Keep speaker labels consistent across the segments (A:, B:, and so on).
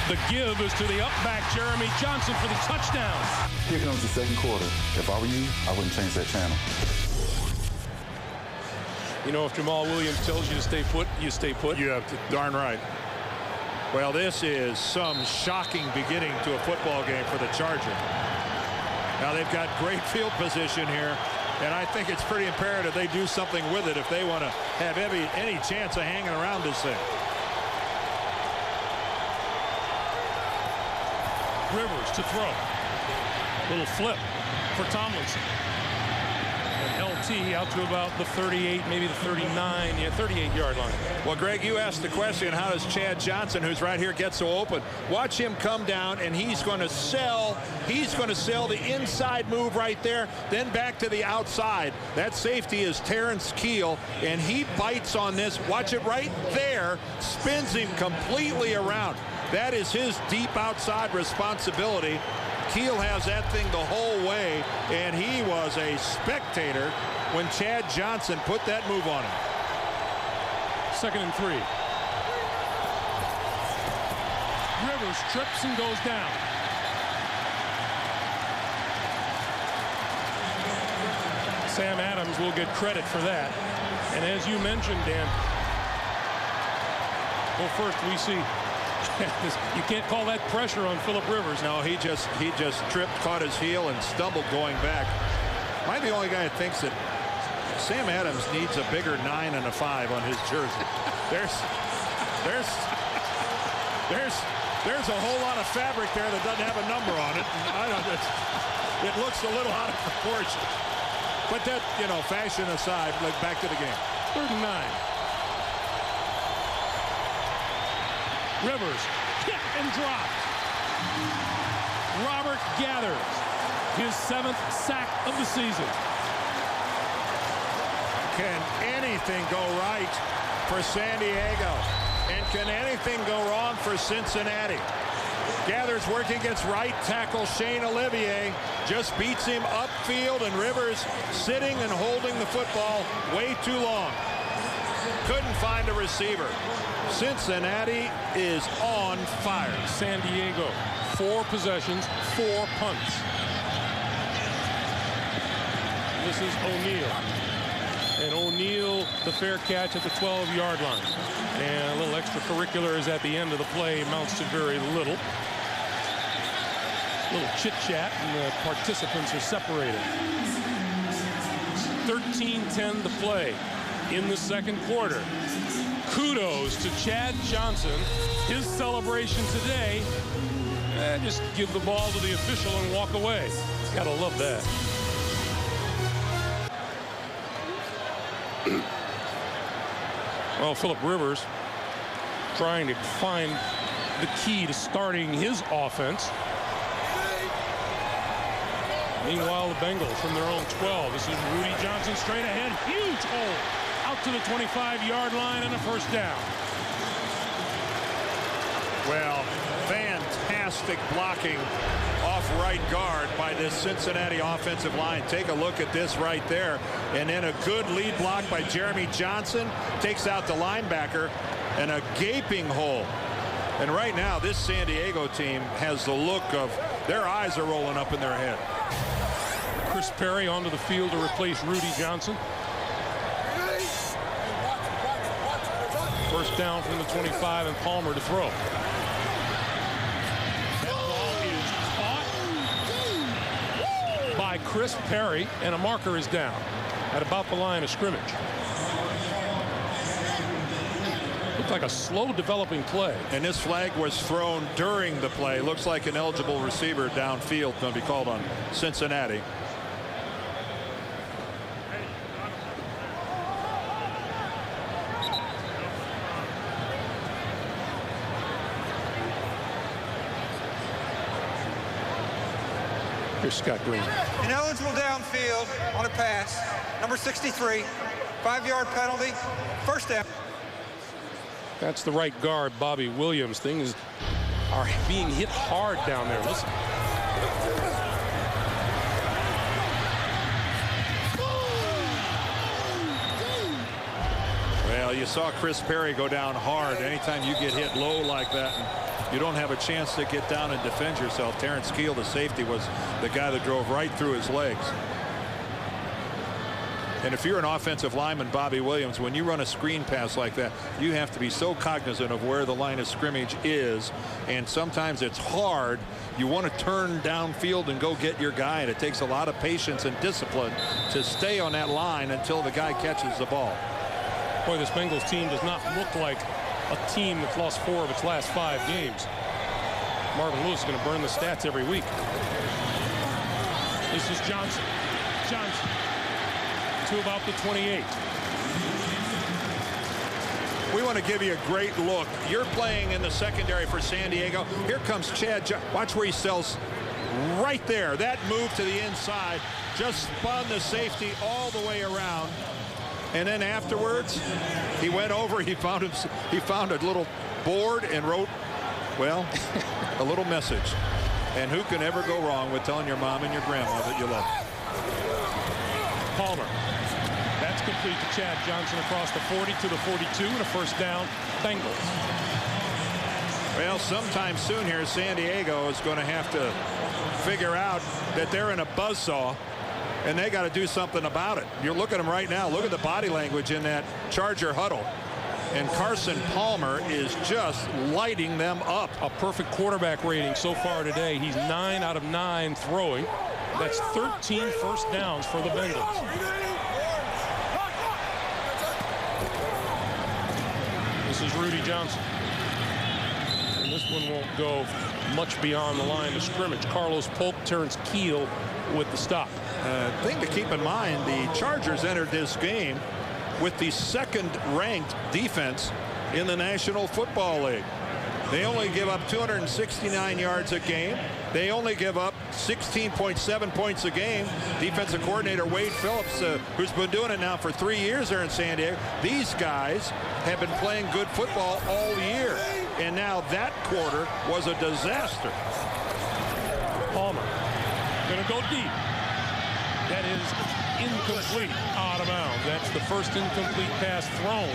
A: The give is to the up back, Jeremy Johnson, for the touchdown.
B: Here comes the second quarter. If I were you, I wouldn't change that channel.
A: You know, if Jamal Williams tells you to stay put, you stay put.
C: You have to, darn right. Well, this is some shocking beginning to a football game for the Chargers. Now they've got great field position here, and I think it's pretty imperative they do something with it if they want to have any chance of hanging around this thing.
A: Rivers to throw. Little flip for Tomlinson. And LT out to about the 38, maybe the 39, 38-yard line.
C: Well, Greg, you asked the question, how does Chad Johnson, who's right here, get so open? Watch him come down, and he's going to sell the inside move right there, then back to the outside. That safety is Terrence Keel, and he bites on this. Watch it right there, spins him completely around. That is his deep outside responsibility. Keel has that thing the whole way, and he was a spectator when Chad Johnson put that move on him.
A: 2nd and 3. Rivers trips and goes down. Sam Adams will get credit for that. And as you mentioned, Dan, well, first we see you can't call that pressure on Phillip Rivers.
C: No, he just tripped, caught his heel, and stumbled going back. Am I the only guy that thinks that Sam Adams needs a bigger 9 and a 5 on his jersey? There's a whole lot of fabric there that doesn't have a number on it. It looks a little out of proportion. But that, fashion aside, back to the game.
A: 3rd and 9. Rivers hit and dropped. Robert gathers his 7th sack of the season.
C: Can anything go right for San Diego? And can anything go wrong for Cincinnati? Gathers working against right tackle Shane Olivier. Just beats him upfield, and Rivers sitting and holding the football way too long. Couldn't find a receiver. Cincinnati is on fire.
A: San Diego, 4 possessions, 4 punts. This is O'Neal. And O'Neal, the fair catch at the 12-yard line. And a little extracurriculars at the end of the play amounts to very little. Little chit-chat, and the participants are separated. 13-10 to play in the second quarter. Kudos to Chad Johnson. His celebration today, just give the ball to the official and walk away. Gotta love that. Well, Phillip Rivers trying to find the key to starting his offense. Meanwhile, the Bengals from their own 12. This is Rudy Johnson straight ahead. Huge hole out to the 25-yard line and a first down.
C: Well, fantastic blocking off right guard by this Cincinnati offensive line. Take a look at this right there. And then a good lead block by Jeremy Johnson. Takes out the linebacker, and a gaping hole. And right now, this San Diego team has the look of their eyes are rolling up in their head.
A: Chris Perry onto the field to replace Rudy Johnson. First down from the 25, and Palmer to throw. That ball is caught by Chris Perry, and a marker is down at about the line of scrimmage. Looked like a slow developing play.
C: And this flag was thrown during the play. Looks like an eligible receiver downfield going to be called on Cincinnati.
A: Here's Scott Green.
D: Ineligible downfield on a pass. Number 63. 5-yard penalty. First down.
A: That's the right guard, Bobby Williams. Things are being hit hard down there. Listen.
C: Well, you saw Chris Perry go down hard. Anytime you get hit low like that, you don't have a chance to get down and defend yourself. Terrence Keel, the safety, was the guy that drove right through his legs. And if you're an offensive lineman, Bobby Williams, when you run a screen pass like that, you have to be so cognizant of where the line of scrimmage is. And sometimes it's hard. You want to turn downfield and go get your guy. And it takes a lot of patience and discipline to stay on that line until the guy catches the ball.
A: Boy, this Bengals team does not look like a team that's lost 4 of its last 5 games. Marvin Lewis is going to burn the stats every week. This is Johnson. Johnson to about the 28.
C: We want to give you a great look. You're playing in the secondary for San Diego. Here comes Chad. Watch where he sells right there. That move to the inside just spun the safety all the way around. And then afterwards, he went over. He found a little board and wrote, well, a little message. And who can ever go wrong with telling your mom and your grandma that you love them?
A: Palmer. That's complete to Chad Johnson across the 40 to the 42 and a first down. Bengals.
C: Well, sometime soon here, San Diego is going to have to figure out that they're in a buzzsaw, and they got to do something about it. You're looking at them right now. Look at the body language in that Charger huddle. And Carson Palmer is just lighting them up.
A: A perfect quarterback rating so far today. He's 9 out of 9 throwing. That's 13 first downs for the Bengals. This is Rudy Johnson. And this one won't go much beyond the line of scrimmage. Carlos Polk, Terrence Keel with the stop.
C: Thing to keep in mind, the Chargers entered this game with the second-ranked defense in the National Football League. They only give up 269 yards a game. They only give up 16.7 points a game. Defensive coordinator Wade Phillips, who's been doing it now for 3 years there in San Diego. These guys have been playing good football all year. And now that quarter was a disaster.
A: Palmer going to go deep. That is incomplete, out of bounds. That's the first incomplete pass thrown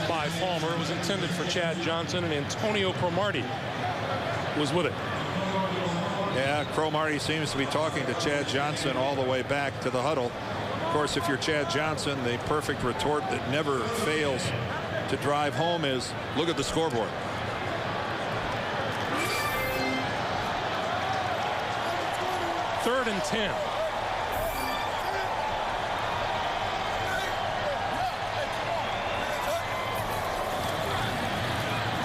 A: by Palmer. It was intended for Chad Johnson, and Antonio Cromartie was with it.
C: Yeah, Cromartie seems to be talking to Chad Johnson all the way back to the huddle. Of course, if you're Chad Johnson, the perfect retort that never fails to drive home is, look at the scoreboard.
A: Third and 10.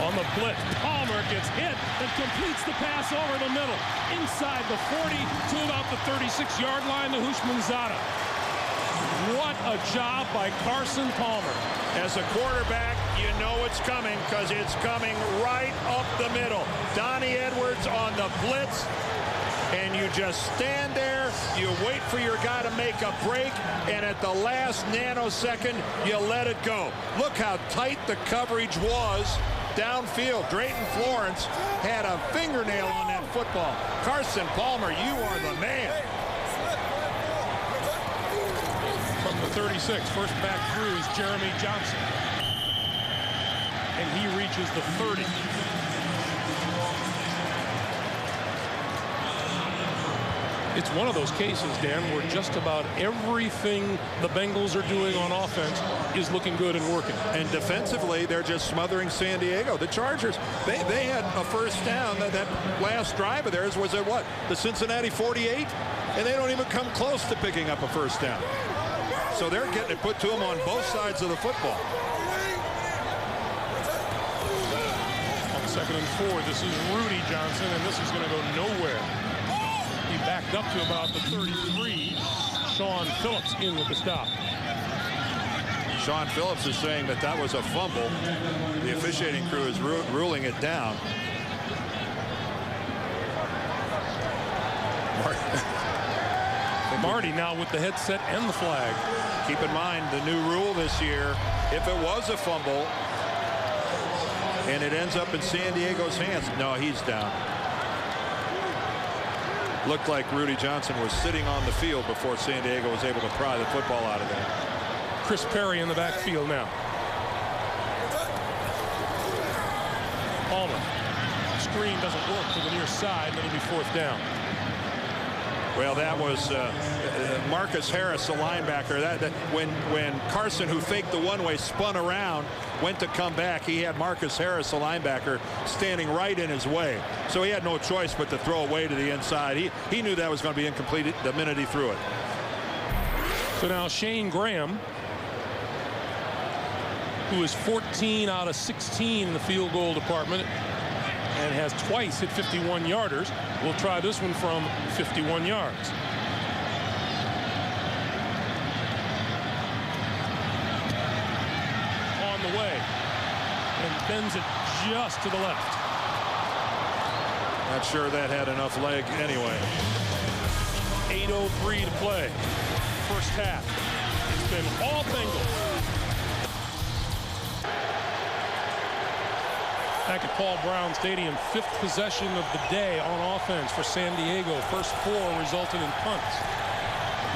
A: On the blitz, Palmer gets hit and completes the pass over the middle. Inside the 40 to about the 36-yard line to Houshmandzadeh. What a job by Carson Palmer.
C: As a quarterback, you know it's coming because it's coming right up the middle. Donnie Edwards on the blitz. And you just stand there, you wait for your guy to make a break, and at the last nanosecond, you let it go. Look how tight the coverage was downfield. Drayton Florence had a fingernail on that football. Carson Palmer, you are the man.
A: From the 36, first back through is Jeremy Johnson. And he reaches the 30. It's one of those cases, Dan, where just about everything the Bengals are doing on offense is looking good and working.
C: And defensively, they're just smothering San Diego. The Chargers, they had a first down. That last drive of theirs was at what? The Cincinnati 48? And they don't even come close to picking up a first down. So they're getting it put to them on both sides of the football.
A: On 2nd and 4, this is Rudy Johnson, and this is going to go nowhere. He backed up to about the 33. Sean Phillips in with the stop.
C: Sean Phillips is saying that that was a fumble. The officiating crew is ruling it down.
A: Marty now with the headset and the flag.
C: Keep in mind the new rule this year, if it was a fumble and it ends up in San Diego's hands, no, he's down. Looked like Rudy Johnson was sitting on the field before San Diego was able to pry the football out of there.
A: Chris Perry in the backfield now. Palmer screen doesn't work to the near side, and it'll be 4th down.
C: Well, that was Marcus Harris, the linebacker. When Carson, who faked the one-way, spun around, went to come back, he had Marcus Harris, the linebacker, standing right in his way. So he had no choice but to throw away to the inside. He knew that was going to be incomplete the minute he threw it.
A: So now Shane Graham, who is 14 out of 16 in the field goal department and has twice hit 51-yarders, will try this one from 51 yards. On the way, and bends it just to the left.
C: Not sure that had enough leg anyway.
A: 8:03 to play. First half. It's been all Bengals. Back at Paul Brown Stadium, 5th possession of the day on offense for San Diego. First 4 resulted in punts.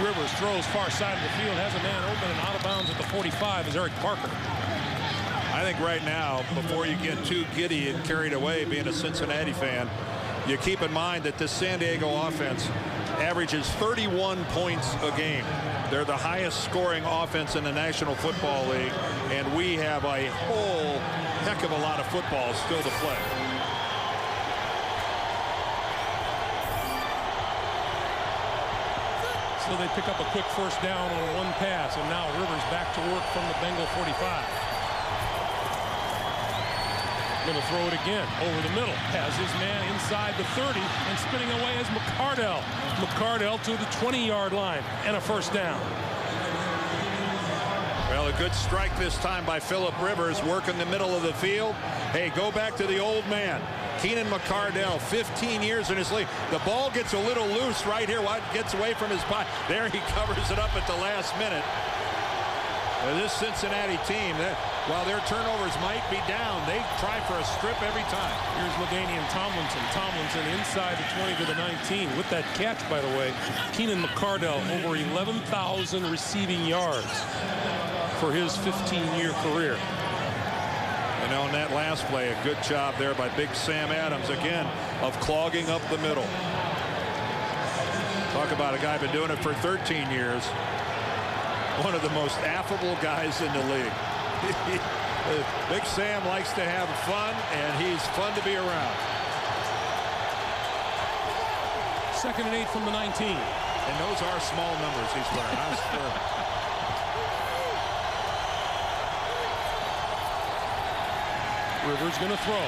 A: Rivers throws far side of the field, has a man open and out of bounds at the 45 is Eric Parker.
C: I think right now, before you get too giddy and carried away being a Cincinnati fan, you keep in mind that this San Diego offense averages 31 points a game. They're the highest scoring offense in the National Football League, and we have a whole heck of a lot of football still to play.
A: So they pick up a quick first down on one pass, and now Rivers back to work from the Bengal 45. Going to throw it again over the middle. Has his man inside the 30, and spinning away is McCardell. McCardell to the 20-yard line and a first down.
C: Well, a good strike this time by Phillip Rivers, working the middle of the field. Hey, go back to the old man, Keenan McCardell, 15 years in his league. The ball gets a little loose right here. Gets away from his body. There he covers it up at the last minute. This Cincinnati team, while their turnovers might be down, they try for a strip every time.
A: Here's LaDainian Tomlinson. Tomlinson inside the 20 to the 19. With that catch, by the way, Keenan McCardell over 11,000 receiving yards for his 15-year career.
C: And on that last play, a good job there by Big Sam Adams, again, of clogging up the middle. Talk about a guy been doing it for 13 years. One of the most affable guys in the league. Big Sam likes to have fun, and he's fun to be around.
A: 2nd and 8 from the 19.
C: And those are small numbers he's wearing. I swear.
A: Rivers going to throw.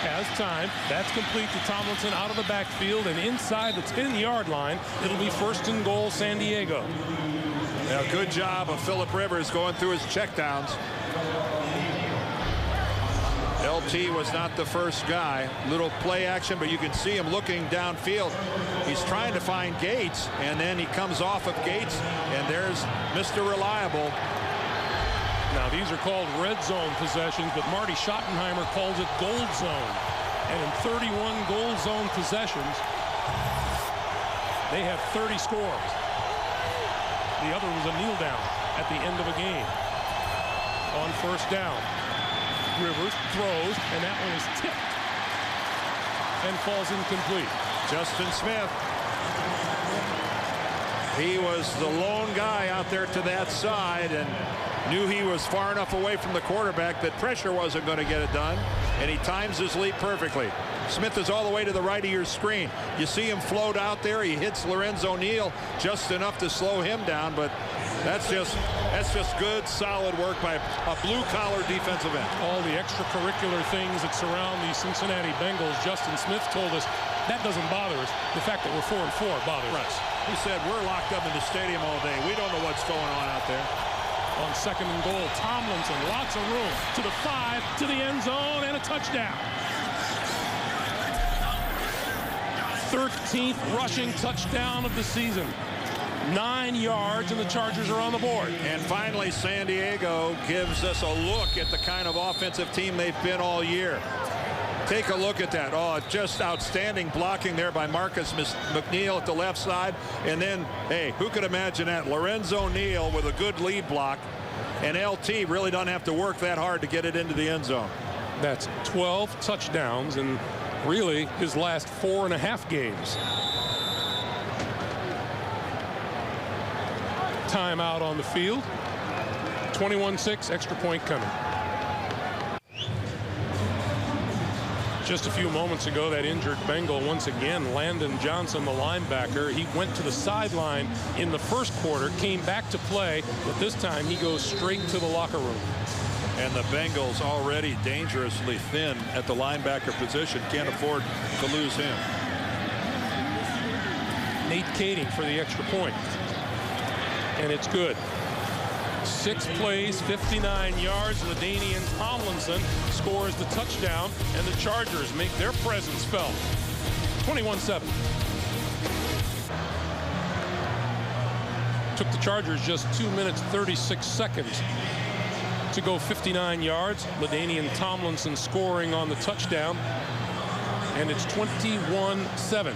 A: Has time. That's complete to Tomlinson out of the backfield and inside the 10-yard line. It'll be 1st and goal, San Diego.
C: Yeah, good job of Phillip Rivers going through his checkdowns. LT was not the first guy. Little play action, but you can see him looking downfield. He's trying to find Gates, and then he comes off of Gates, and there's Mr. Reliable.
A: Now, these are called red zone possessions, but Marty Schottenheimer calls it gold zone. And in 31 gold zone possessions, they have 30 scores. The other was a kneel down at the end of a game. On first down, Rivers throws, and that one is tipped and falls incomplete.
C: Justin Smith. He was the lone guy out there to that side and knew he was far enough away from the quarterback that pressure wasn't going to get it done, and he times his leap perfectly. Smith is all the way to the right of your screen. You see him float out there. He hits Lorenzo Neal just enough to slow him down, but that's just good, solid work by a blue-collar defensive end.
A: All the extracurricular things that surround the Cincinnati Bengals, Justin Smith told us, that doesn't bother us. The fact that we're 4-4 bothers us.
C: He said, we're locked up in the stadium all day. We don't know what's going on out there.
A: On 2nd and goal, Tomlinson, lots of room to the 5, to the end zone, and a touchdown. 13th rushing touchdown of the season. 9 yards, and the Chargers are on the board.
C: And finally, San Diego gives us a look at the kind of offensive team they've been all year. Take a look at that. Oh, just outstanding blocking there by Marcus McNeil at the left side. And then, hey, who could imagine that? Lorenzo Neal with a good lead block. And LT really doesn't have to work that hard to get it into the end zone.
A: That's 12 touchdowns in really his last 4.5 games. Timeout on the field. 21-6, extra point coming. Just a few moments ago, that injured Bengal once again, Landon Johnson, the linebacker, he went to the sideline in the first quarter, came back to play, but this time he goes straight to the locker room.
C: And the Bengals already dangerously thin at the linebacker position. Can't afford to lose him.
A: Nate Kading for the extra point. And it's good. 6 plays, 59 yards. LaDainian Tomlinson scores the touchdown, and the Chargers make their presence felt. 21-7. Took the Chargers just 2 minutes, 36 seconds to go 59 yards. LaDainian Tomlinson scoring on the touchdown, and it's 21-7.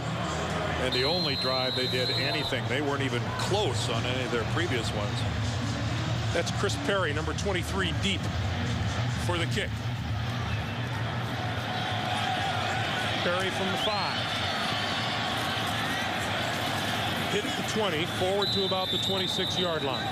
C: And the only drive they did anything, they weren't even close on any of their previous ones.
A: That's Chris Perry, number 23, deep for the kick. Perry from the 5. Hit the 20, forward to about the 26-yard line.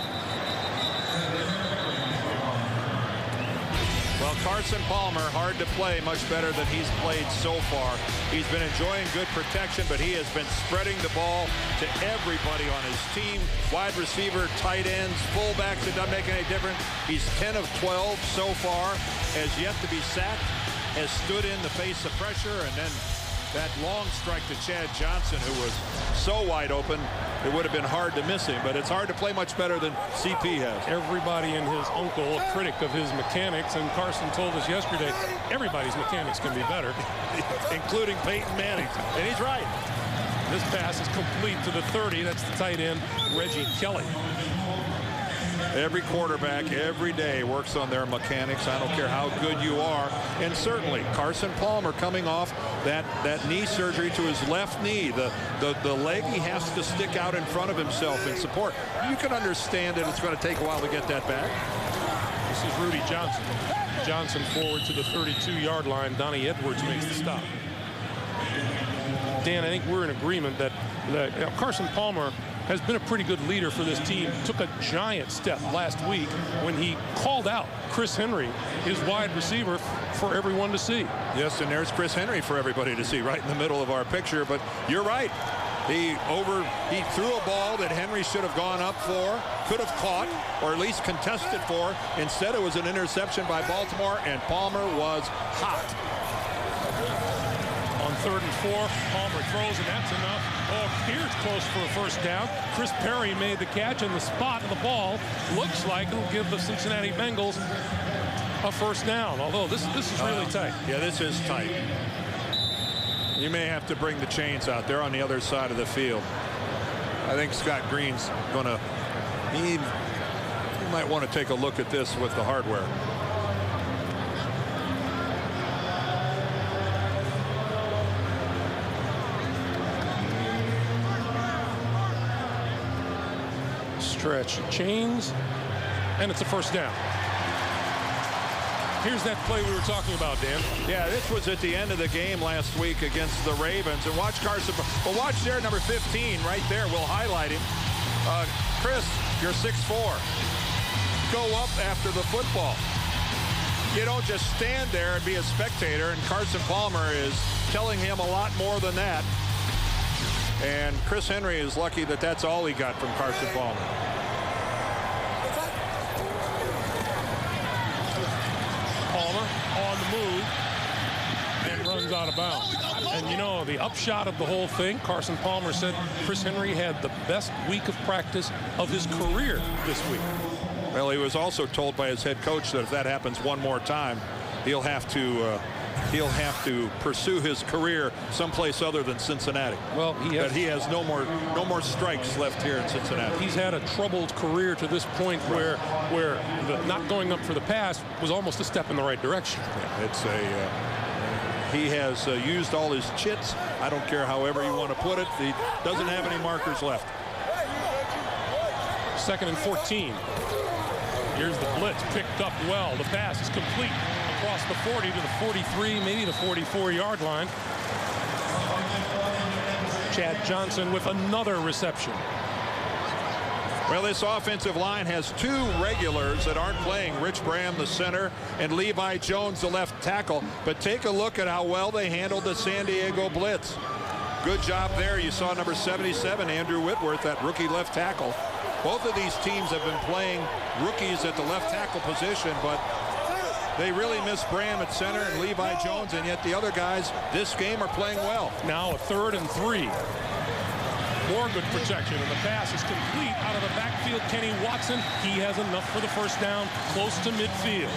C: Well, Carson Palmer, hard to play, much better than he's played so far. He's been enjoying good protection, but he has been spreading the ball to everybody on his team. Wide receiver, tight ends, fullbacks, it doesn't make any difference. He's 10 of 12 so far, has yet to be sacked, has stood in the face of pressure, and then that long strike to Chad Johnson, who was so wide open, it would have been hard to miss him, but it's hard to play much better than CP has.
A: Everybody and his uncle a critic of his mechanics, and Carson told us yesterday, everybody's mechanics can be better.
C: Including Peyton Manning, and he's right.
A: This pass is complete to the 30. That's the tight end, Reggie Kelly.
C: Every quarterback every day works on their mechanics. I don't care how good you are. And certainly Carson Palmer coming off that knee surgery to his left knee. The leg he has to stick out in front of himself in support. You can understand that it's going to take a while to get that back.
A: This is Rudy Johnson. Johnson forward to the 32-yard line. Donnie Edwards makes the stop. Dan, I think we're in agreement that Carson Palmer has been a pretty good leader for this team. Took a giant step last week when he called out Chris Henry, his wide receiver, for everyone to see.
C: Yes, and there's Chris Henry for everybody to see right in the middle of our picture. But you're right. He threw a ball that Henry should have gone up for, could have caught, or at least contested for. Instead, it was an interception by Baltimore, and Palmer was hot.
A: On 3rd and 4, Palmer throws, and that's enough. Oh, here's close for a first down. Chris Perry made the catch, and the spot of the ball looks like it'll give the Cincinnati Bengals a first down, although this is really tight.
C: Yeah, this is tight. You may have to bring the chains out there on the other side of the field. I think Scott Green's going to, he might want to take a look at this with the hardware.
A: Stretch chains, and it's a first down. Here's that play we were talking about, Dan.
C: Yeah, this was at the end of the game last week against the Ravens. And watch Carson. Well, watch there, number 15 right there. We'll highlight him. Chris, you're 6'4". Go up after the football. You don't just stand there and be a spectator. And Carson Palmer is telling him a lot more than that. And Chris Henry is lucky that that's all he got from Carson Palmer.
A: Palmer on the move and runs out of bounds. And you know, the upshot of the whole thing, Carson Palmer said Chris Henry had the best week of practice of his career this week.
C: Well, he was also told by his head coach that if that happens one more time, he'll have to pursue his career someplace other than Cincinnati.
A: Well, he
C: has no more strikes left here in Cincinnati.
A: He's had a troubled career to this point where the not going up for the pass was almost a step in the right direction.
C: Yeah, it's he has used all his chits. I don't care however you want to put it. He doesn't have any markers left.
A: 2nd and 14. Here's the blitz, picked up well. The pass is complete across the 40 to the 43, maybe the 44-yard line. Chad Johnson with another reception.
C: Well, this offensive line has two regulars that aren't playing. Rich Bram, the center, and Levi Jones, the left tackle. But take a look at how well they handled the San Diego blitz. Good job there. You saw number 77, Andrew Whitworth, that rookie left tackle. Both of these teams have been playing rookies at the left tackle position, but they really miss Bram at center and Levi Jones, and yet the other guys this game are playing well.
A: Now a 3rd and 3. More good protection, and the pass is complete out of the backfield. Kenny Watson, he has enough for the first down, close to midfield.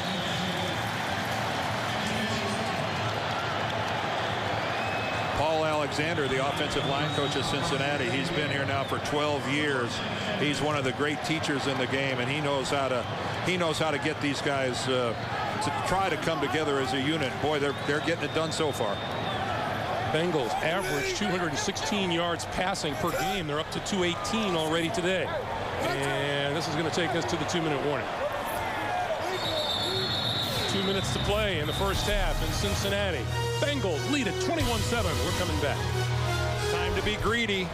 C: Paul Alexander, the offensive line coach of Cincinnati, he's been here now for 12 years. He's one of the great teachers in the game, and he knows how to get these guys to try to come together as a unit. Boy, they're getting it done so far.
A: Bengals average 216 yards passing per game. They're up to 218 already today. And this is going to take us to the 2-minute warning. 2 minutes to play in the first half in Cincinnati. Bengals lead at 21-7. We're coming back.
C: Time to be greedy.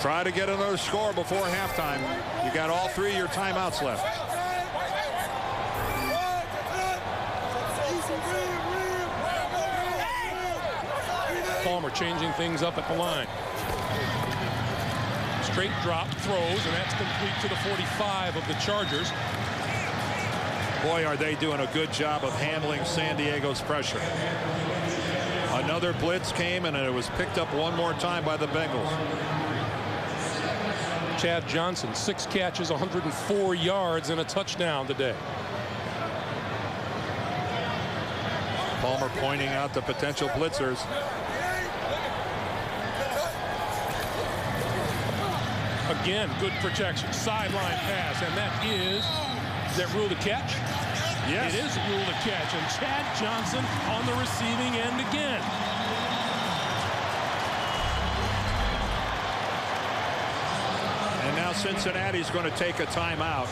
C: Try to get another score before halftime. You got all 3 of your timeouts left.
A: Palmer changing things up at the line. Straight drop throws, and that's complete to the 45 of the Chargers.
C: Boy, are they doing a good job of handling San Diego's pressure. Another blitz came, and it was picked up one more time by the Bengals.
A: Chad Johnson, 6 catches, 104 yards, and a touchdown today.
C: Palmer pointing out the potential blitzers.
A: Again, good protection. Sideline pass, and that is that rule the catch?
C: Yes.
A: It is rule the catch, and Chad Johnson on the receiving end again.
C: And now Cincinnati's going to take a timeout.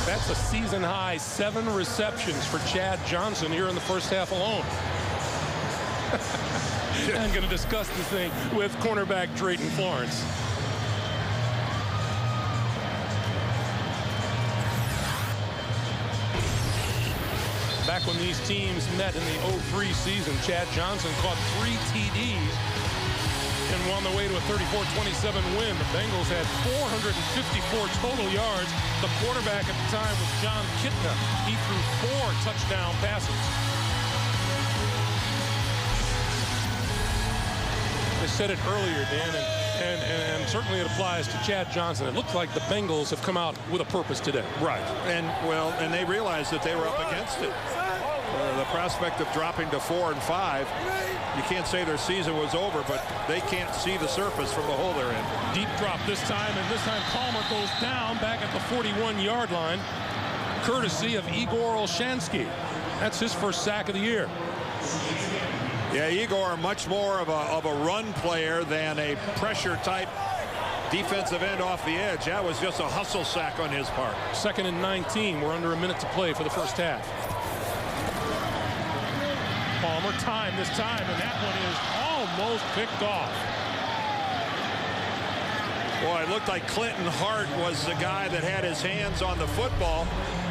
A: That's a season high 7 receptions for Chad Johnson here in the first half alone. I'm going to discuss this thing with cornerback Drayton Florence. Back when these teams met in the 03 season, Chad Johnson caught 3 TDs and won the way to a 34-27 win. The Bengals had 454 total yards. The quarterback at the time was John Kitna. He threw 4 touchdown passes. I said it earlier, Dan, and certainly it applies to Chad Johnson. It looks like the Bengals have come out with a purpose today.
C: Right, and they realized that they were up against it. The prospect of dropping to 4 and 5, you can't say their season was over, but they can't see the surface from the hole they're in.
A: Deep drop this time, and this time Palmer goes down back at the 41-yard line, courtesy of Igor Olshansky. That's his first sack of the year.
C: Yeah, Igor much more of a run player than a pressure type defensive end off the edge. That was just a hustle sack on his part.
A: 2nd and 19. We're under a minute to play for the first half. Palmer time this time, and that one is almost picked off.
C: Boy, it looked like Clinton Hart was the guy that had his hands on the football,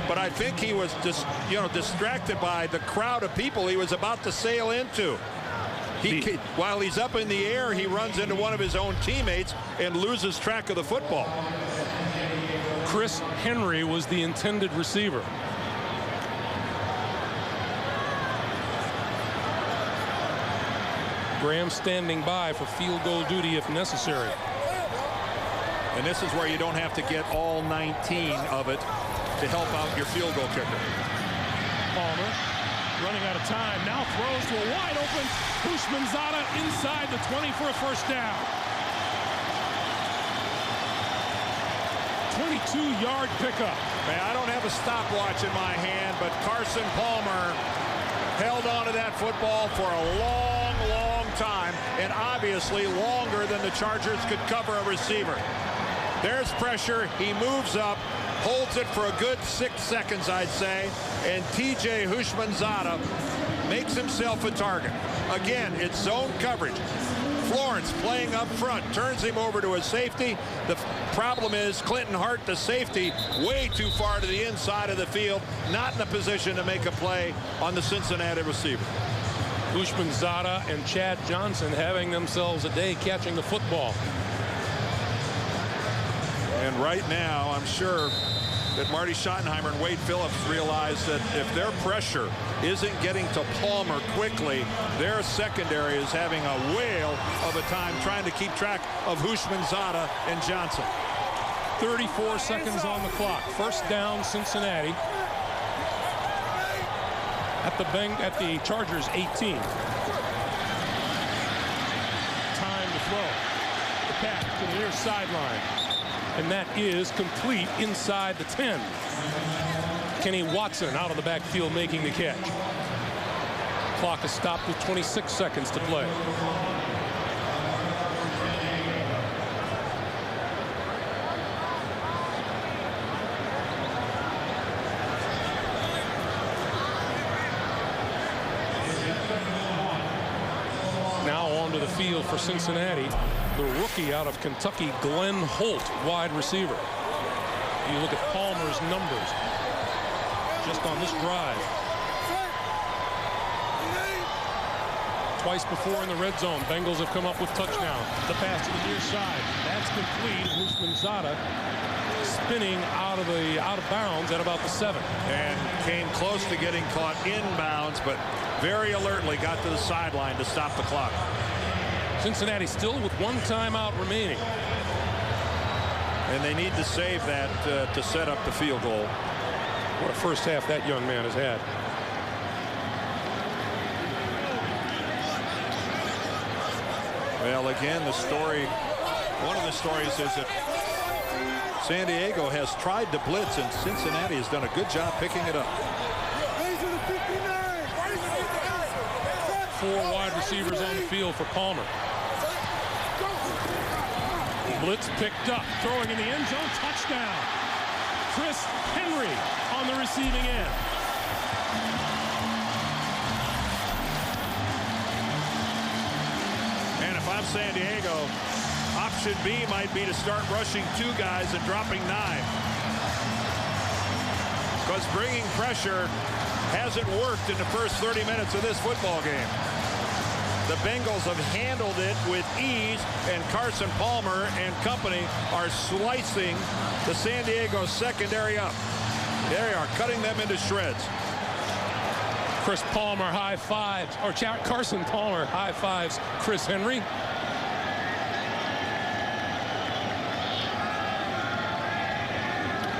C: but I think he was just, distracted by the crowd of people he was about to sail into. While he's up in the air, he runs into one of his own teammates and loses track of the football.
A: Chris Henry was the intended receiver. Graham standing by for field goal duty if necessary.
C: And this is where you don't have to get all 19 of it to help out your field goal kicker.
A: Palmer running out of time, now throws to a wide open Houshmandzadeh inside the 20 for a first down. 22-yard pickup.
C: Man, I don't have a stopwatch in my hand, but Carson Palmer held on to that football for a long time, and obviously longer than the Chargers could cover a receiver. There's pressure. He moves up. holds it for a good 6 seconds, I'd say, and TJ Houshmandzadeh makes himself a target. Again, it's zone coverage. Florence playing up front, turns him over to a safety. The problem is Clinton Hart, the safety, way too far to the inside of the field, not in a position to make a play on the Cincinnati receiver.
A: Houshmandzadeh and Chad Johnson having themselves a day catching the football.
C: And right now, I'm sure that Marty Schottenheimer and Wade Phillips realize that if their pressure isn't getting to Palmer quickly, their secondary is having a whale of a time trying to keep track of Houshmandzadeh and Johnson.
A: 34 seconds on the clock. First down, Cincinnati. At the Chargers 18. Time to throw. The pass to the near sideline. And that is complete inside the 10. Kenny Watson out of the backfield making the catch. Clock is stopped with 26 seconds to play. Now onto the field for Cincinnati. The rookie out of Kentucky, Glenn Holt, wide receiver. You look at Palmer's numbers just on this drive. Twice before in the red zone, Bengals have come up with touchdown. The pass to the near side. That's complete. Houshmandzadeh spinning out of bounds at about the 7.
C: And came close to getting caught inbounds, but very alertly got to the sideline to stop the clock.
A: Cincinnati still with 1 timeout remaining.
C: And they need to save that to set up the field goal.
A: What a first half that young man has had.
C: Well, again, one of the stories is that San Diego has tried to blitz, and Cincinnati has done a good job picking it up.
A: 4 wide receivers on the field for Palmer. Blitz picked up, throwing in the end zone, touchdown. Chris Henry on the receiving end.
C: And if I'm San Diego, option B might be to start rushing 2 guys and dropping 9. Because bringing pressure hasn't worked in the first 30 minutes of this football game. The Bengals have handled it with ease, and Carson Palmer and company are slicing the San Diego secondary up. They are cutting them into shreds.
A: Chris Palmer high fives, or Carson Palmer high fives Chris Henry.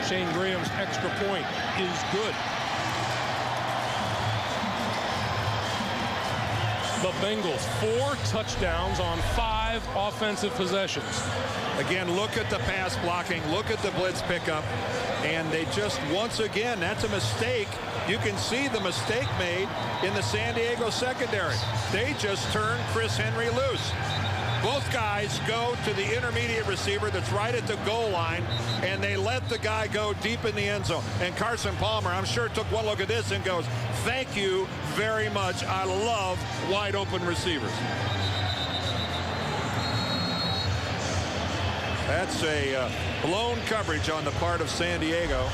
A: Shane Graham's extra point is good. The Bengals 4 touchdowns on 5 offensive possessions.
C: Again, look at the pass blocking, look at the blitz pickup, and they just, once again, that's a mistake. You can see the mistake made in the San Diego secondary. They just turned Chris Henry loose. Both guys go to the intermediate receiver that's right at the goal line, and they let the guy go deep in the end zone. And Carson Palmer, I'm sure, took one look at this and goes, thank you very much. I love wide open receivers. That's a blown coverage on the part of San Diego.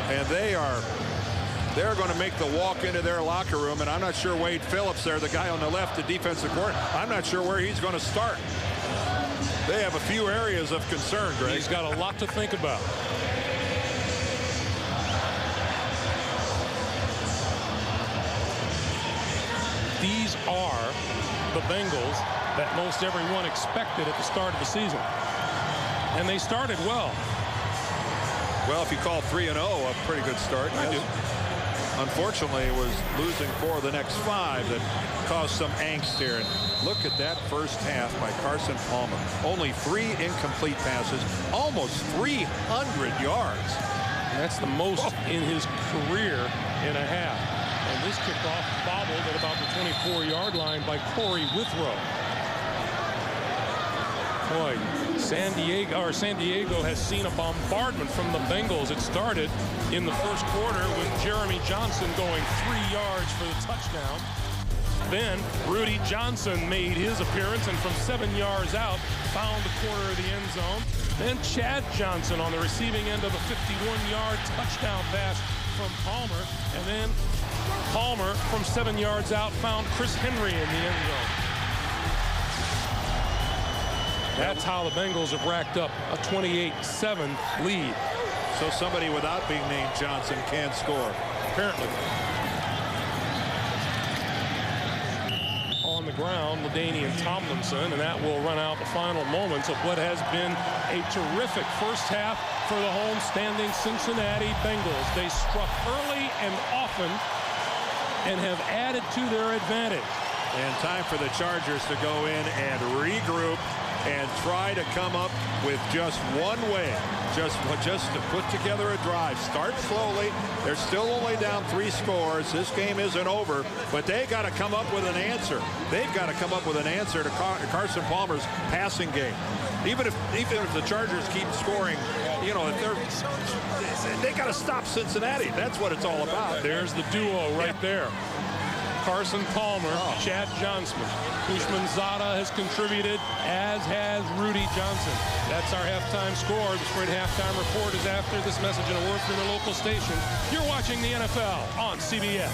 C: And they're going to make the walk into their locker room, and I'm not sure Wade Phillips there, the guy on the left, the defensive coordinator, I'm not sure where he's going to start. They have a few areas of concern, Greg.
A: He's got a lot to think about. These are the Bengals that most everyone expected at the start of the season. And they started well.
C: Well, if you call 3-0 a pretty good start.
A: I do.
C: Unfortunately, it was losing 4 of the next 5 that caused some angst here. And look at that first half by Carson Palmer. Only 3 incomplete passes, almost 300 yards.
A: That's the most in his career and a half. And this kickoff bobbled at about the 24-yard line by Corey Withrow. Boy, San Diego has seen a bombardment from the Bengals. It started in the first quarter with Jeremy Johnson going 3 yards for the touchdown. Then Rudy Johnson made his appearance and from 7 yards out found the corner of the end zone. Then Chad Johnson on the receiving end of a 51-yard touchdown pass from Palmer. And then Palmer from 7 yards out found Chris Henry in the end zone. That's how the Bengals have racked up a 28-7 lead.
C: So somebody without being named Johnson can score.
A: Apparently. On the ground, LaDainian Tomlinson, and that will run out the final moments of what has been a terrific first half for the home-standing Cincinnati Bengals. They struck early and often and have added to their advantage.
C: And time for the Chargers to go in and regroup and try to come up with just one way, just to put together a drive. Start slowly. They're still only down 3 scores. This game isn't over, but they got to come up with an answer. They've got to come up with an answer to Carson Palmer's passing game. Even if the Chargers keep scoring, you know, they got to stop Cincinnati. That's what it's all about.
A: There's the duo right there. Carson Palmer, Chad Johnson. Ushmanzada has contributed, as has Rudy Johnson. That's our halftime score. The Sprint Halftime Report is after this message and a word from the local station. You're watching the NFL on CBS.